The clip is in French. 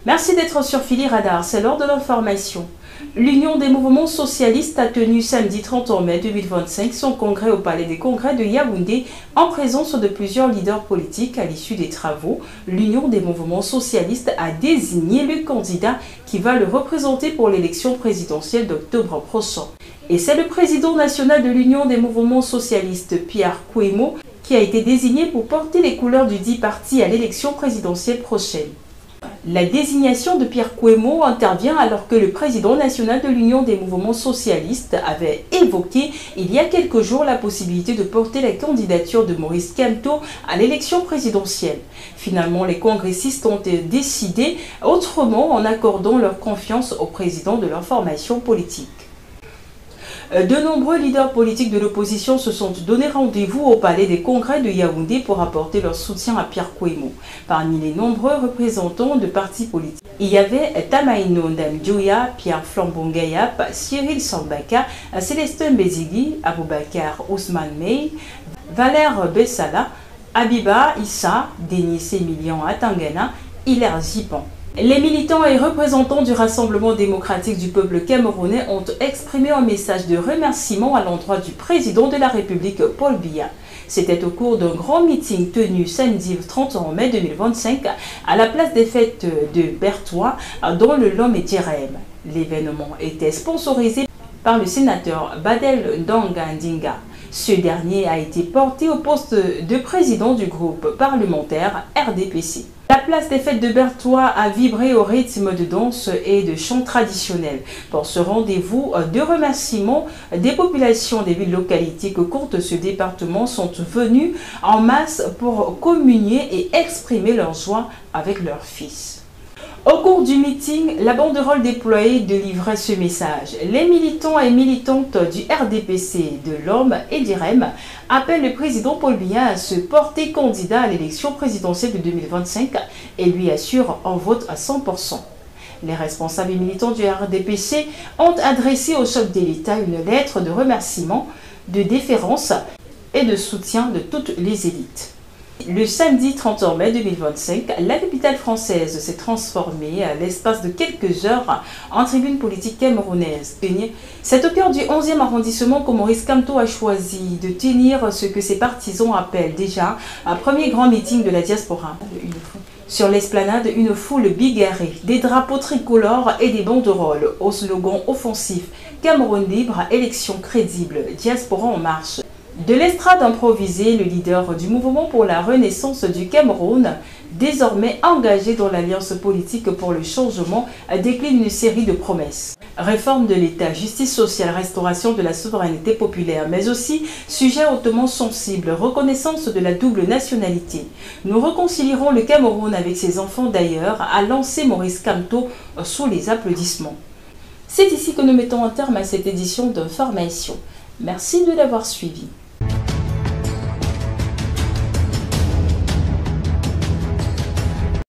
Merci d'être sur Phili Radar, c'est l'heure de l'information. L'Union des mouvements socialistes a tenu samedi 30 mai 2025 son congrès au Palais des Congrès de Yaoundé en présence de plusieurs leaders politiques. À l'issue des travaux, l'Union des mouvements socialistes a désigné le candidat qui va le représenter pour l'élection présidentielle d'octobre prochain. Et c'est le président national de l'Union des mouvements socialistes, Pierre Kouemo, qui a été désigné pour porter les couleurs du dit parti à l'élection présidentielle prochaine. La désignation de Pierre Kouemo intervient alors que le président national de l'Union des mouvements socialistes avait évoqué il y a quelques jours la possibilité de porter la candidature de Maurice Kamto à l'élection présidentielle. Finalement, les congressistes ont décidé autrement en accordant leur confiance au président de leur formation politique. De nombreux leaders politiques de l'opposition se sont donné rendez-vous au Palais des Congrès de Yaoundé pour apporter leur soutien à Pierre Kouemo. Parmi les nombreux représentants de partis politiques, il y avait Tamaïno Ndamdjoya, Pierre Flambongayap, Cyril Sambaka, Célestin Bezigui, Aboubakar Ousmane Mey, Valère Bessala, Abiba Issa, Denis Emilian Atangana, Hilaire Zipan. Les militants et représentants du Rassemblement démocratique du peuple camerounais ont exprimé un message de remerciement à l'endroit du président de la République, Paul Biya. C'était au cours d'un grand meeting tenu samedi 30 mai 2025 à la place des fêtes de Bertois dans le Lom et Djerem. L'événement était sponsorisé par le sénateur Badel Ndanga. Ce dernier a été porté au poste de président du groupe parlementaire RDPC. La place des fêtes de Bertois a vibré au rythme de danse et de chants traditionnels. Pour ce rendez-vous de remerciement, des populations des villes localités que compte ce département sont venues en masse pour communier et exprimer leur joie avec leurs fils. Au cours du meeting, la banderole déployée délivrait ce message. Les militants et militantes du RDPC, de l'Homme et d'IREM appellent le président Paul Biya à se porter candidat à l'élection présidentielle de 2025 et lui assurent un vote à 100%. Les responsables et militants du RDPC ont adressé au chef de l'État une lettre de remerciement, de déférence et de soutien de toutes les élites. Le samedi 30 mai 2025, la capitale française s'est transformée à l'espace de quelques heures en tribune politique camerounaise. C'est au cœur du 11e arrondissement que Maurice Kamto a choisi de tenir ce que ses partisans appellent déjà un premier grand meeting de la diaspora. Sur l'esplanade, une foule bigarrée, des drapeaux tricolores et des banderoles au slogan offensif « Cameroun libre, élection crédible, diaspora en marche ». De l'estrade improvisée, le leader du mouvement pour la renaissance du Cameroun, désormais engagé dans l'alliance politique pour le changement, décline une série de promesses. Réforme de l'État, justice sociale, restauration de la souveraineté populaire, mais aussi sujet hautement sensible, reconnaissance de la double nationalité. Nous réconcilierons le Cameroun avec ses enfants d'ailleurs, a lancé Maurice Kamto sous les applaudissements. C'est ici que nous mettons un terme à cette édition d'information. Merci de l'avoir suivi.